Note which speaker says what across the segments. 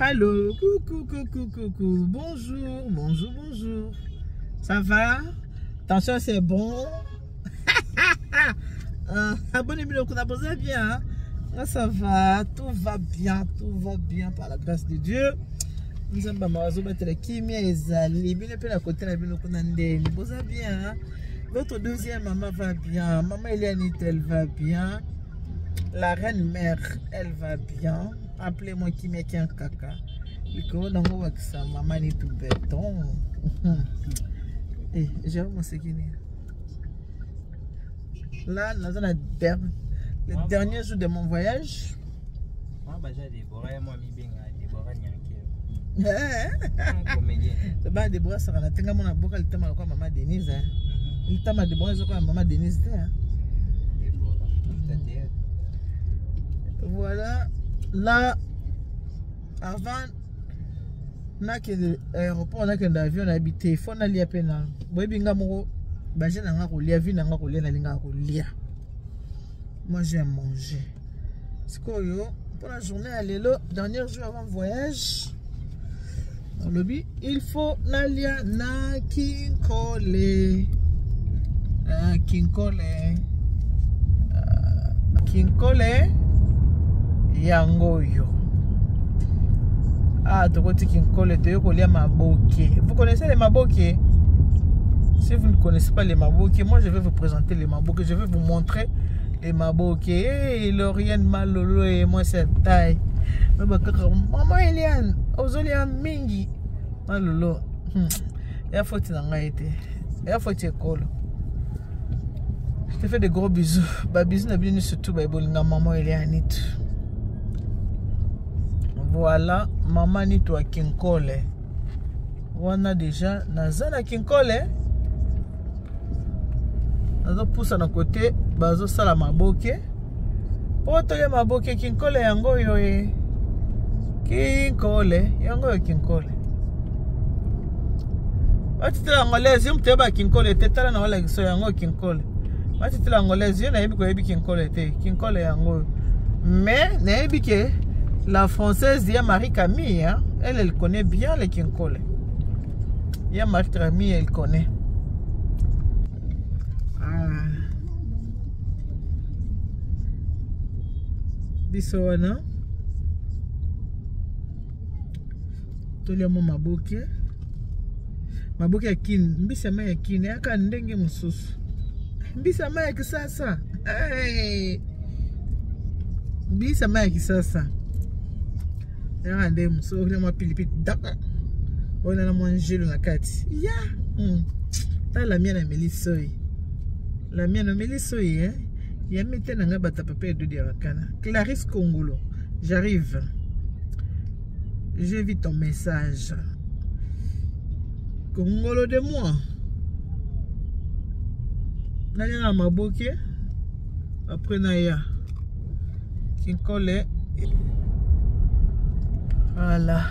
Speaker 1: Allô, coucou, coucou, coucou. Bonjour, bonjour, bonjour. Ça va? Attention, c'est bon. Abonnez-vous, vous abonnez bien. Là, ça va, tout va bien par la grâce de Dieu. Nous sommes bien. Votre deuxième maman va bien. Maman Elianite, elle va bien. La reine mère, elle va bien. Appelez-moi Kimia qui est un caca. Maman est tout béton. Et j'ai mon séquine. Là, nous avons le dernier jour de mon voyage. C'est Déborah, ça va tenir mon aboka le temps à maman Denise. Il t'a ma Déborah, je crois à maman Denise. Voilà. Là, avant, na que l'aéroport, na que l'avion a habité, faut na lia pena. Boy binga mo, baje na nga kolia, vi na nga kolia na linga kolia. Moi j'ai mangé. C'est quoi yo? Pour la journée à l'élo, dernier jour avant le voyage. Dans le lobby, il faut nalia na kinkole. Kinkole. Kinkole. Yangoyo. Ah, Tokoti Kinkole, Toyokolia Maboke. Vous connaissez les Maboke? Si vous ne connaissez pas les Maboke, moi je vais vous présenter les Maboke. Je vais vous montrer les Maboke. Hey, Lauriane Malolo et moi c'est taille. Maman Eliane, Ozolia Mingi. Malolo. Il faut que tu n'en aies été. Il faut que tu école. Je te fais des gros bisous. Bisous n'a bien surtout maman Eliane. Voilà, maman ni toi Kinkole. On a déjà Nazana Kinkole. Nazo pousse na côté, bazo sala maboke. Poto ya maboke Kinkole yango yoye. Kinkole, yango yo Kinkole. Batitela ngolezi mteba Kinkole tetala na wala kiso yango Kinkole. Batitela ngolezi na yebi ko yebi Kinkole te. Kinkole yango. Mais na yebi ke la française, il y a Marie-Camille, hein? Elle connaît bien les Kinkole. Il y a Marie-Camille, elle connaît. Ah. Bissoana. Tolia mo maboke. Maboke ya kin. Mbisa ma ya kin. Aka ndenge mususu. Mbisa ma ya kisasa. Hey. Mbisa ma ya kisasa. Regardez, so on a pili daka. On a mangé le nakati. Ya. La mienne a mélissoy. La mienne a mélissoy, hein. Il y a maintenant un bata papa de diakana. Clarisse Congolo. J'arrive. J'ai vu ton message. Congolo de moi. Naya maboke. Après Naya. Kinkole. Voilà.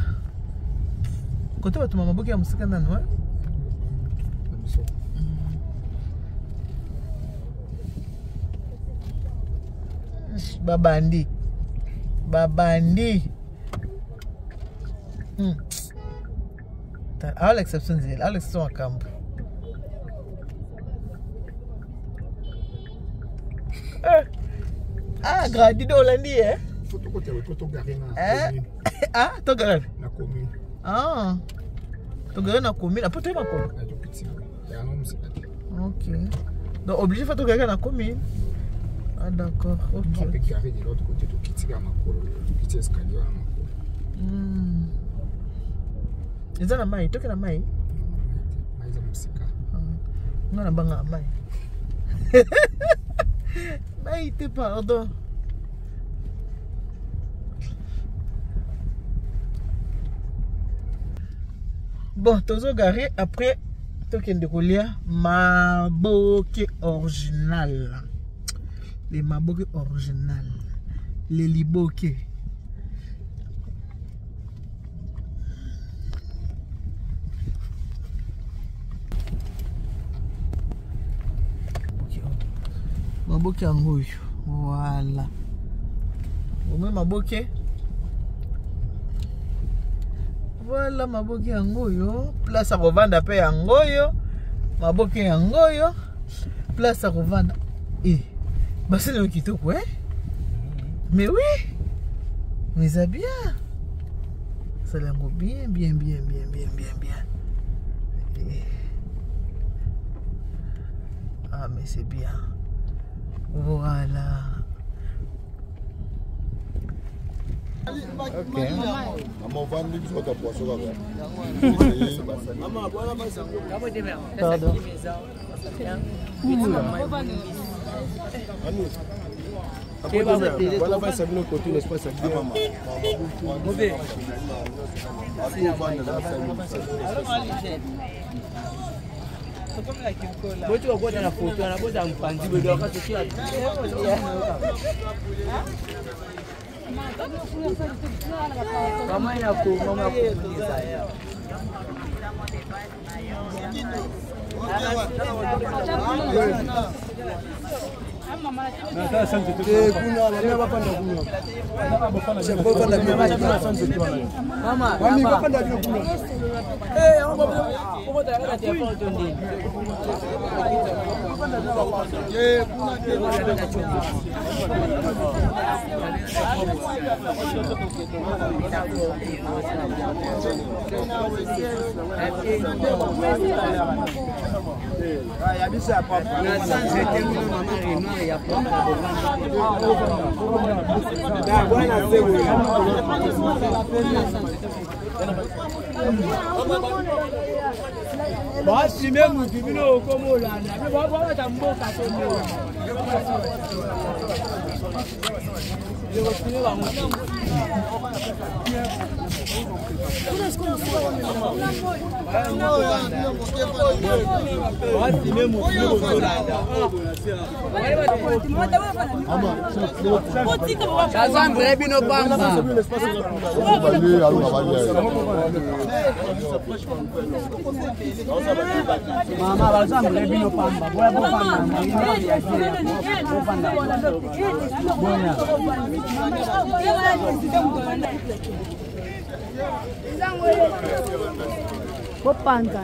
Speaker 1: Quand tu vas te maman qui a musika nano, hein? Babandi. Babandi. À l'exception d'elle, à l'exception à camp. Ah, gradido Hollandi, hein? Ah, tu gagnes na commune. Ah, tu gagnes na commune. Après, tu es ma commune. Ok. Donc, obligé de faire gagner na commune. Ah, d'accord. Ok. On peut carrer de l'autre côté, tu quittes la commune. Tu quittes l'escalier à ma commune. Is that a mai? Tu es mai? Mai za musika. Non, na banga mai. Mai, te pardon. Bon, tozo garé après token de colia maboke original. Les maboke original. Les liboke. Maboke angoyo. Voilà. Vous voyez maboke? Voilà maboke yangoyo. Place à revendre pe yangoyo. Maboke yangoyo. Place à revendre. Eh. Bah c'est le kitoko, hein? Mais oui. Mais ça bien. Ça l'a bien. Eh. Ah mais c'est bien. Voilà.
Speaker 2: Ok. Pardon.
Speaker 3: Voilà, va s'abonner au côté, n'est-ce pas, ça bien.
Speaker 4: Basi mesmo que virou como lá, né? Vamos dar boca Mama bazangu lebino pamba boya bopanda boya bopanda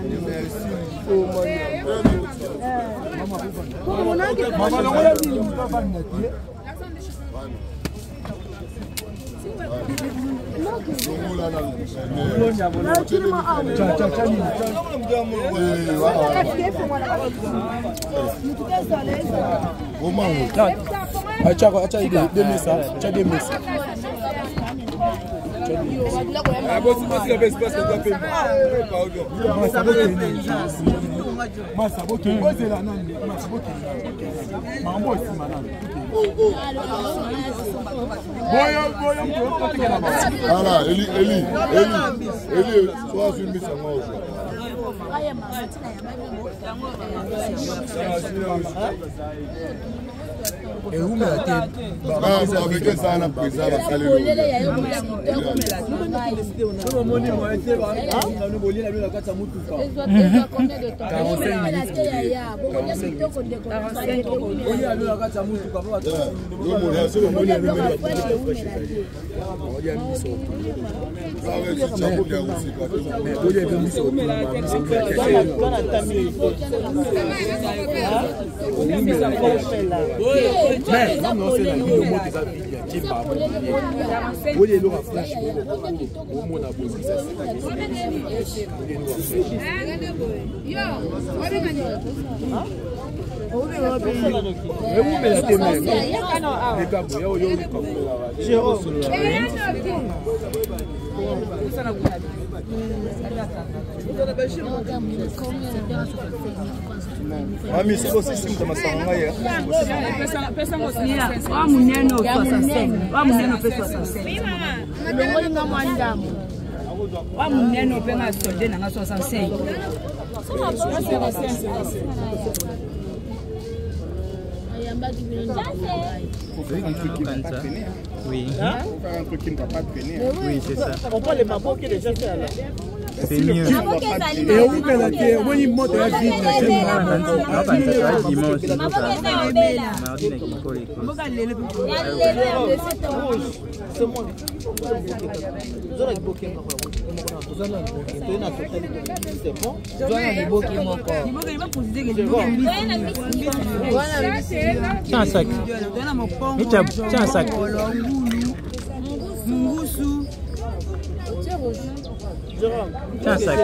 Speaker 3: Voilà, Eli, sois une mise à moi.
Speaker 4: Et où me la tête?
Speaker 3: Ah, avec ça, on a pris ça, on a
Speaker 2: Oui.
Speaker 3: Un truc qui ne va pas traîner.
Speaker 2: Oui, c'est ça.
Speaker 1: On prend les mabos qui est déjà fait alors.
Speaker 5: C'est mieux.
Speaker 2: Et où qu'elle a été, où il monte à la vie,
Speaker 5: Tiens un sac. Tiens un sac. Tiens un sac.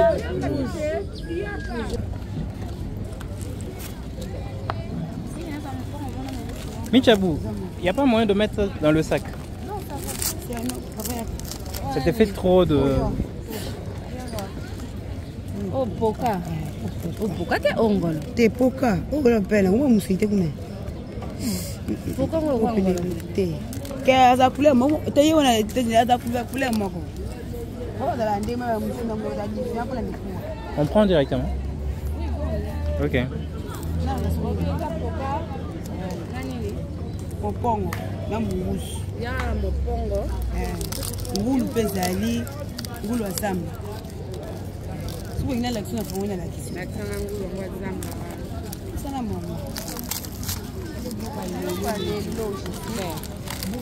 Speaker 5: Michabou, il n'y a pas moyen de mettre ça dans le sac. Ça te fait trop de...
Speaker 6: Oh, poka. Oh, poka te ongolo.
Speaker 7: Te poka. Ongolo pela. Uwa musinte kume.
Speaker 6: Poka ongolo.
Speaker 7: Te. Ke aza kule mo. Te yona te aza kule moko.
Speaker 5: On prend directement. Ok.
Speaker 7: Mopongo na mungusu.
Speaker 6: Ya mopongo.
Speaker 7: Ngulu pezali. Ngulu asamba. Subo ina l'action na fongona la kisi.
Speaker 6: L'action na ngulu wa zamba.
Speaker 7: Sana mama.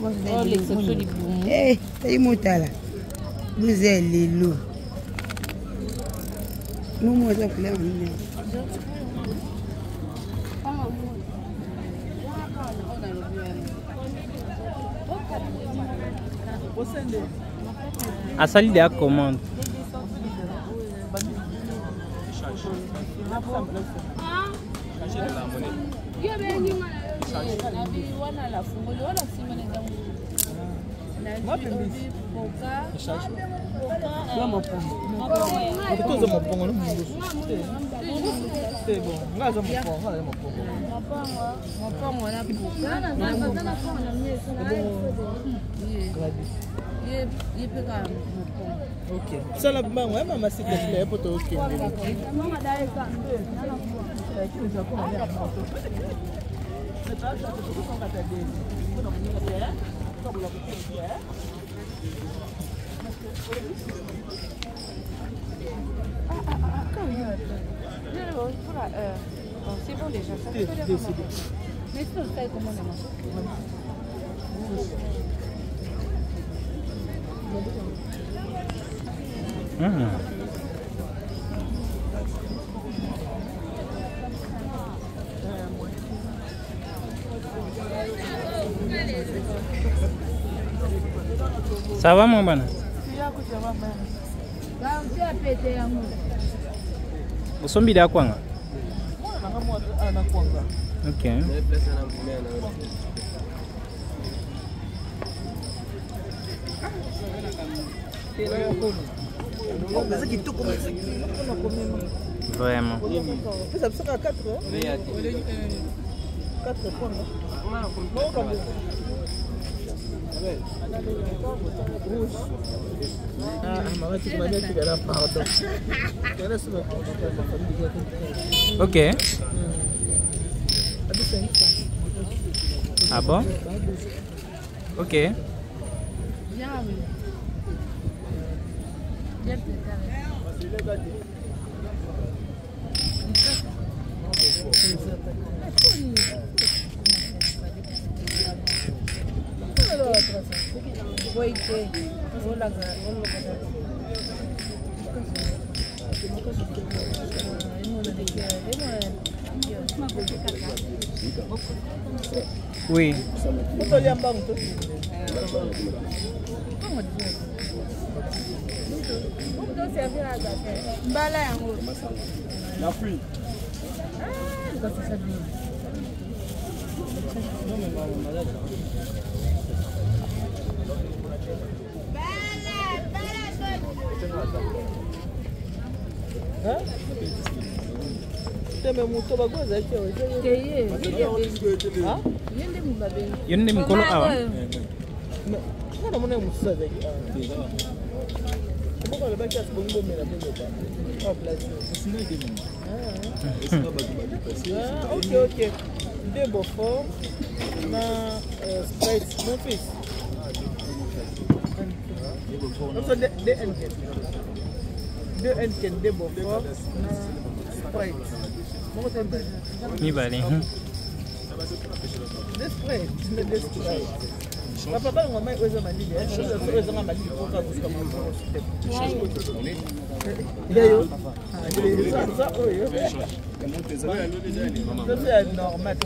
Speaker 6: Oh, l'exception du boum.
Speaker 7: Eh, tayi motala. Vous êtes les loups. Nous, moi, ça fait
Speaker 5: À salir des commandes.
Speaker 1: Ok. Ça la banque, ouais, maman, c'est clair pour toi. Ok.
Speaker 6: C'est bon déjà, ça fait mais c'est ça comment on
Speaker 5: Ça va mon bana? Usombi da kwanga? Ok. Vraiment.
Speaker 1: Ça sera 4 heures. 4 points.
Speaker 5: Ok. Ah bon? Ok. Oui.
Speaker 3: La pluie.
Speaker 5: Yende mkolo awa.
Speaker 1: Ok, ok. Deux Beaufort, Sprite, mon fils. 2 N2 Beaufort na Sprite. Moko tembe.
Speaker 5: Ni balé.
Speaker 1: Des Sprite. Papa ngoma oza malili, oza ngoma malili pour ka busika mambo. Yayo. Ça oyo. C'est normal.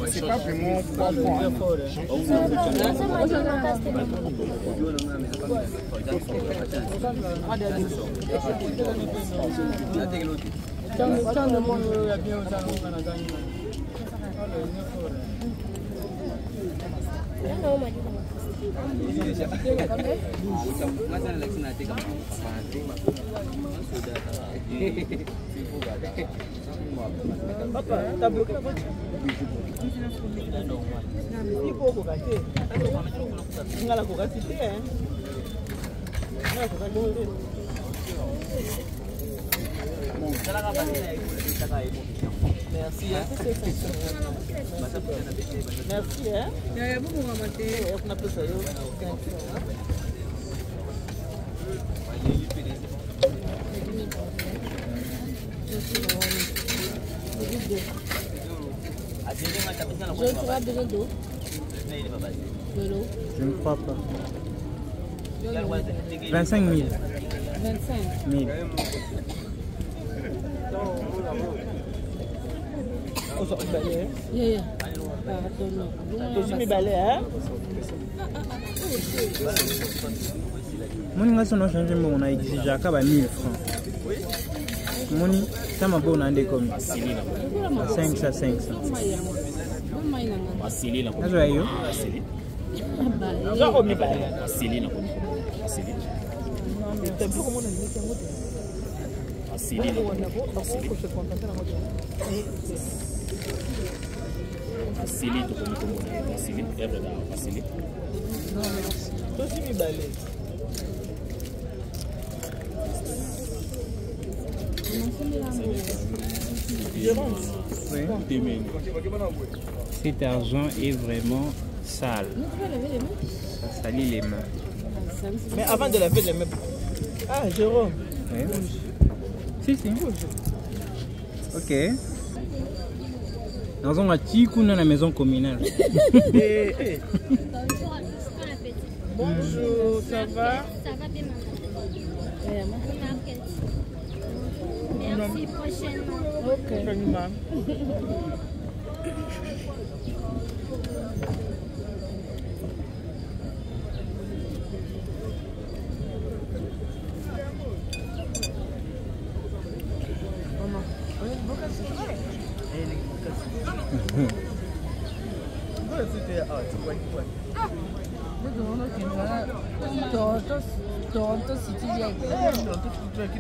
Speaker 2: C'est pas vraiment 3 points.
Speaker 1: Papa, t'as bloqué la voiture? Il faut qu'on gâte. On a la cogacité, hein? On a la cogacité. Merci, hein? Merci, hein?
Speaker 7: Il y a beaucoup de ramater.
Speaker 1: On a plus ça,
Speaker 6: Je trouve besoin d'eau. De l'eau.
Speaker 5: Je ne crois pas. 25 000.
Speaker 6: 25.
Speaker 5: 1000.
Speaker 6: Yeah.
Speaker 5: Moni nga sono changer mo na exige aka ba 1000 francs. Moni sama bo na ndé comme 500.
Speaker 4: Asili na
Speaker 5: Azo ayo.
Speaker 4: asili.
Speaker 1: Genre au mibale.
Speaker 4: Asili na asili.
Speaker 1: T'as vu comment on a mis ça?
Speaker 4: Asili na asili to komi asili every day asili.
Speaker 1: Non, merci. Toi aussi mibale.
Speaker 5: Oui. Cet argent est vraiment sale. Ça salit les mains.
Speaker 1: Mais avant de laver les mains. Ah, Jérôme.
Speaker 5: Oui. Si. Ok. Nous avons un petit coup dans la maison communale.
Speaker 1: Bonjour, ça va?
Speaker 6: Ça va bien, maman. Merci, prochainement.
Speaker 1: Ok.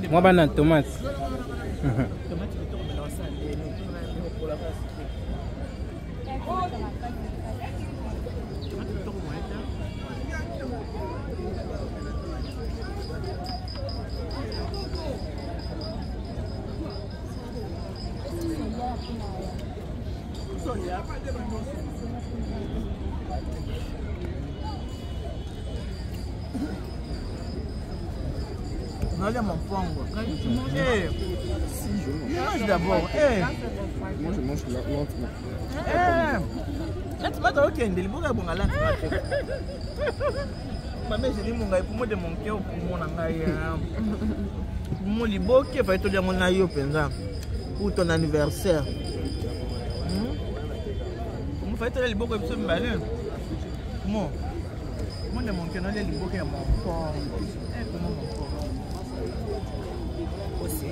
Speaker 5: Moi, banane, tomate.
Speaker 1: Regarde mon pongo. Mange d'abord.
Speaker 3: Moi, je mange lentement.
Speaker 1: Lentement, t'as aucun délire. Pourquoi bon lentement? Maman, j'ai dit mon gars, pour moi de mon cœur, pour mon angaï. Pour mon libo, qui va te dire mon aïe au penza pour ton anniversaire. Mon fait le libo comme ça, me balai. Moi de mon cœur, le libo qui est mon pongo. Aussi.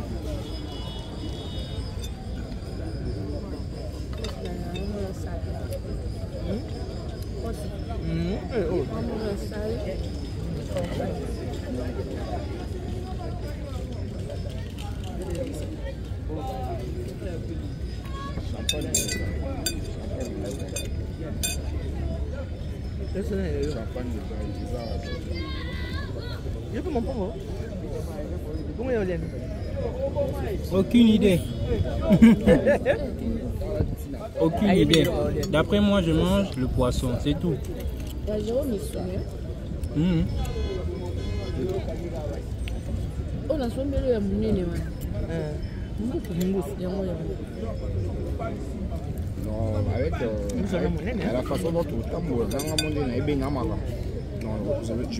Speaker 5: Aucune idée. Aucune idée. D'après moi, je mange le poisson, c'est tout.
Speaker 6: Jérôme Missoué. On a sommé le Mounine.
Speaker 2: Non, avec la façon dont tout le temps, non, je vais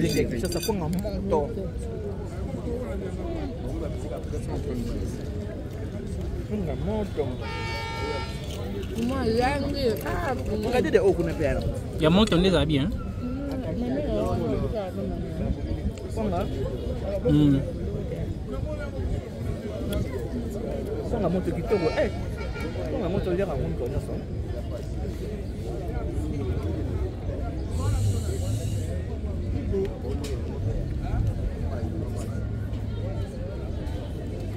Speaker 2: gérer.
Speaker 1: Ça prend un montant.
Speaker 6: Moi,
Speaker 1: Regardez des hauts qu'on a fait.
Speaker 5: Il y a mon ton des habits, hein?
Speaker 1: On a monté qui tombe. On a monté l'air à mon corps.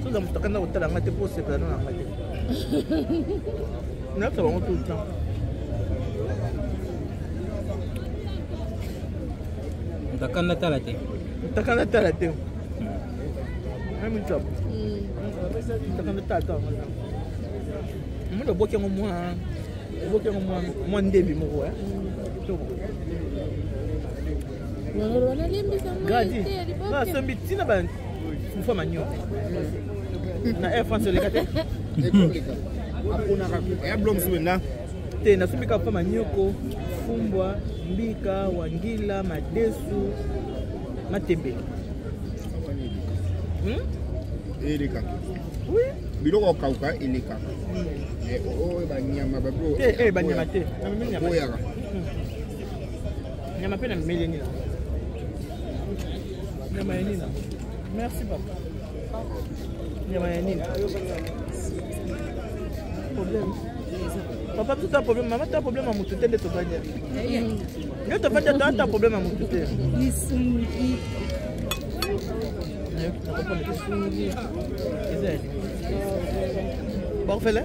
Speaker 1: Tout le monde a un hôtel à mater pour se faire dans la mater. On a tout le temps.
Speaker 5: Takanda talate.
Speaker 1: Takanda talate. Même job. Takanda talate. Moi le bois qui est moi ndébi moko hein. Gadi. Na sombi tina ba fufa manyo. Na Air France le kate.
Speaker 2: Ya blom suena.
Speaker 1: Te na sombi ka fa manyoko, fumbwa, mbika, wangila, madesu, matembe.
Speaker 2: Eleka.
Speaker 1: Oui.
Speaker 2: Biloko kauka eleka. Oh banyama babro.
Speaker 1: Banyama te.
Speaker 2: Nyama. Oyaka.
Speaker 1: Nyama pe na meleni. Nyama ya nini? Merci papa. Nyama ya nini? Problème. Papa tout un problème, maman t'as un problème à mon touté de ton bagage. Yo te fais t'as un problème à mon touté. Bon fais-le.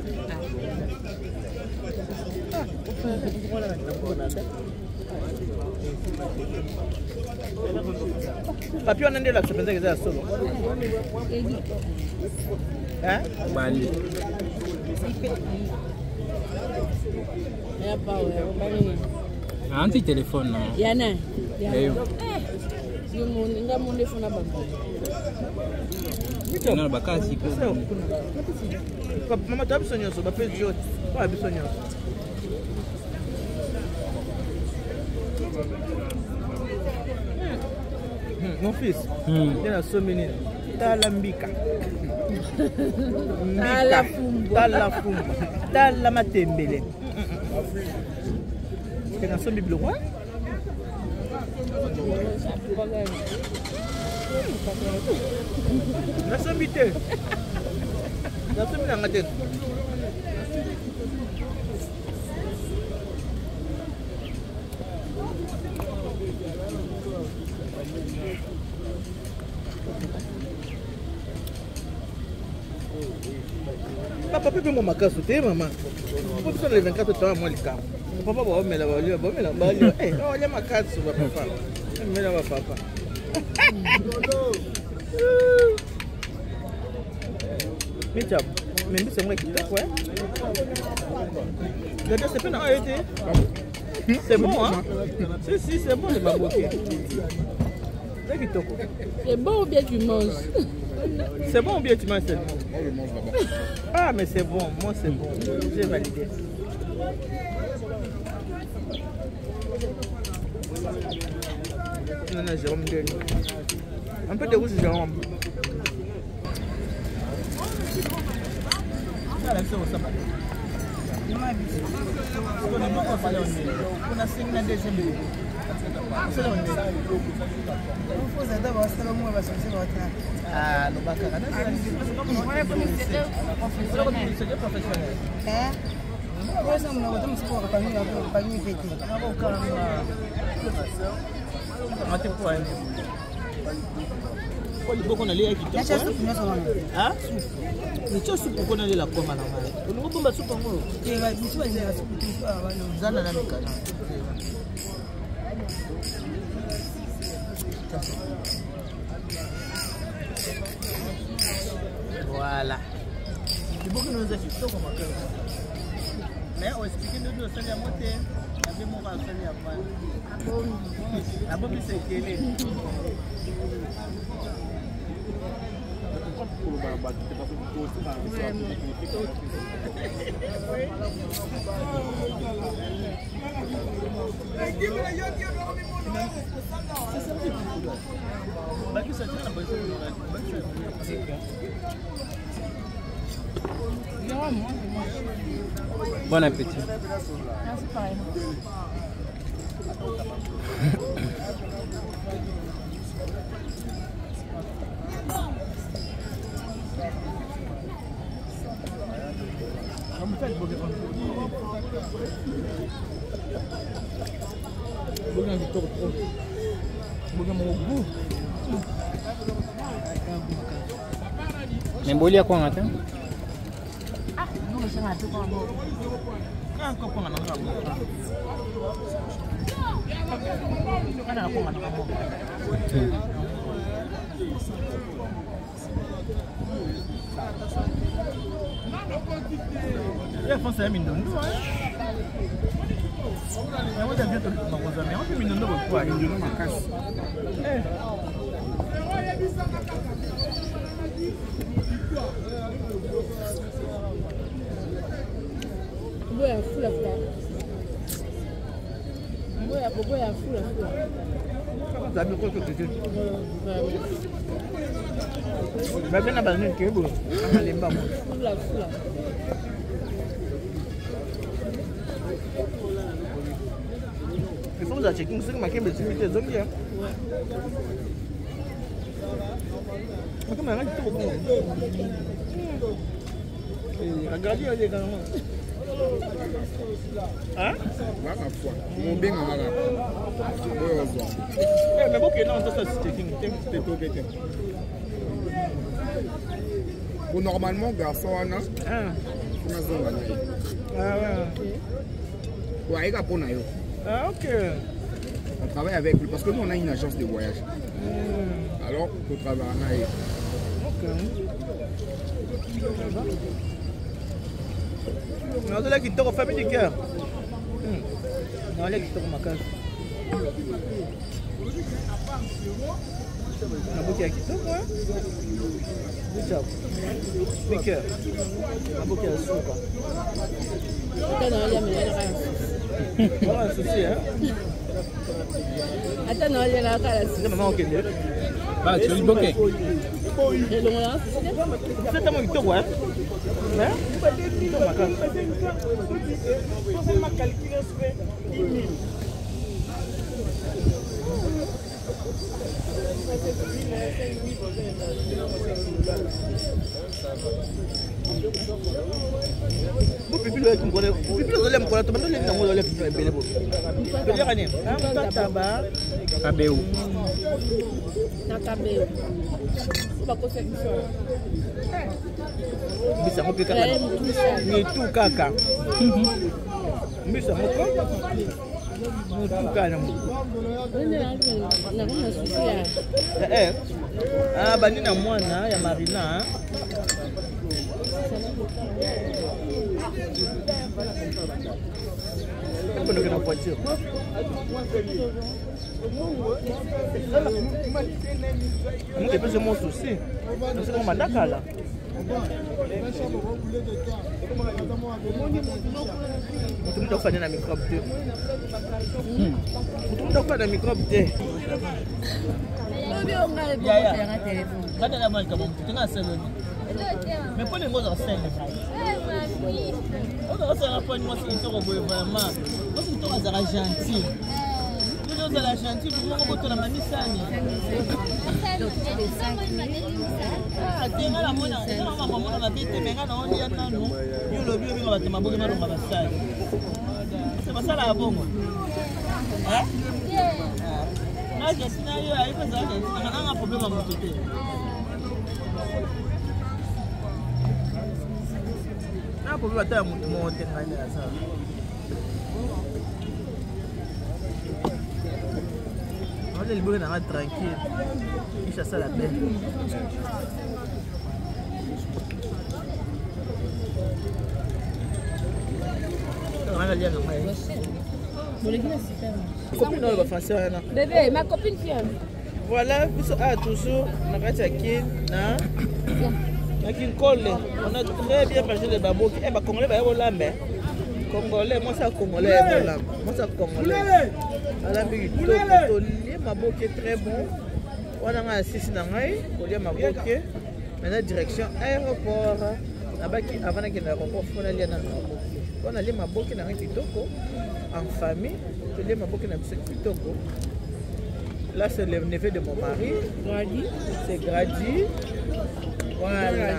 Speaker 1: Papi on a là c'est pensé que c'est solo. Hein?
Speaker 5: Bali. Anti téléphone non.
Speaker 6: Yana.
Speaker 5: Yo.
Speaker 6: Nga monde fona bango.
Speaker 5: Non bakasi ko.
Speaker 1: Maman t'as besoin de ça, ba pe jot. Pas besoin de ça. Mon fils, il y a so many. Talambika. Talafumba. Talamatembele. Il y a so many blue. La sommité. La sommité en tête. Papa peut me marquer sous tes maman. Pour ça les 24 temps moi le cas. Papa va me la va lui, eh, on y a ma carte sur papa. Me la va papa. Mais tu as mais c'est moi qui t'ai quoi? Regarde c'est pas dans été. C'est bon hein? Si c'est bon les maboké.
Speaker 6: C'est bon ou bien tu manges?
Speaker 1: C'est bon ou bien tu manges seulement? Ah mais c'est bon, moi c'est bon. J'ai validé. Non, Jérôme Denis. Un peu de rouge, Jérôme. Ah, le bac voilà. Il faut que nous ayons mais on explique nous ça la montée avec mon
Speaker 5: Bon appétit.
Speaker 6: Merci, pareil.
Speaker 5: Mais boli à quoi on attend?
Speaker 6: Ah, nous, c'est un peu comme
Speaker 1: il faut que checking sur ma caméra de sécurité zombie. Comment on a dit tout? Regardez les gars. Hein?
Speaker 2: Mon bien à
Speaker 1: mais bon, non, ça c'est checking.
Speaker 2: Bon, normalement, garçon, on a.
Speaker 1: Ah ouais. Ah ok.
Speaker 2: On travaille avec lui parce que nous on a une agence de voyage. Alors, on travaille avec.
Speaker 1: Ok. On a là qui t'a famille de cœur. On a là qui t'a ma case. On a beaucoup qui t'a quoi? Speaker. On a beaucoup à souka. Voilà, c'est ça, hein?
Speaker 7: Attends, non, il y a la cara.
Speaker 1: C'est maman au Kenya.
Speaker 5: Bah, tu es bloqué.
Speaker 1: C'est tellement vite, ouais. Hein? Ah, banina mwana ya Marina. Quando que não pode ser? Não tem peso monstro sim. Não sei como mandar cala. Muito tá fazendo na microbe dele. Muito tá fazendo na microbe dele. Kada na mali kama mtu tena selo ni. Mais pas les mots en scène. On doit faire un point de moi si on veut vraiment. Moi si on est gentil. Nous sommes la gentil, nous on boto la mamisani. Ah, tenga la mona, on va mona na bite menga na on y a nanu. Yo lo bio binga batema boge malo mabasani. C'est pas ça la bongo. Hein? Ah, je suis là, il faut ça, on a un problème à mon côté. Ah, pour voir ta monter ça. On est libre d'être tranquille. Il chasse la paix. On va aller à la Copine va français là.
Speaker 6: Bébé, ma copine vient.
Speaker 1: Voilà, toujours on a kin na kin colle. On a très bien mangé les babos. Eh bah congolais ba yo lambe. Congolais, moi ça congolais lambe. Moi ça congolais. Ala bi to li maboke très bon. On a un six na ngai, ko li maboke. Maintenant direction aéroport. Avant qu'il y ait un aéroport, on a les maboke. On a les maboke na ngai kitoko en famille. Les maboke na biso kitoko. Là, c'est le neveu de mon mari. Grady. C'est Grady. Voilà.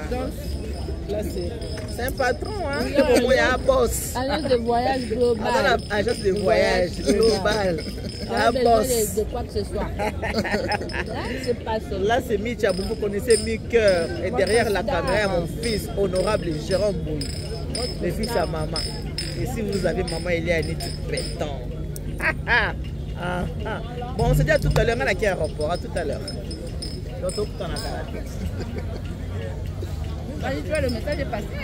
Speaker 1: Là, c'est un patron, hein. Il y a un boss.
Speaker 6: Agence de voyage global.
Speaker 1: Agence de voyage global. Un boss.
Speaker 6: De quoi que ce soit. Là, c'est pas ça.
Speaker 1: Là, c'est Micha. Vous connaissez Mi-Cœur. Et derrière la caméra, mon fils, honorable Jérôme Bouy. Le fils à maman. Et si vous avez maman, il y a un étude pétant. Bon, on se dit à tout à l'heure, on a un aéroport, à tout à l'heure.
Speaker 6: Vas-y, tu vois, le message est passé.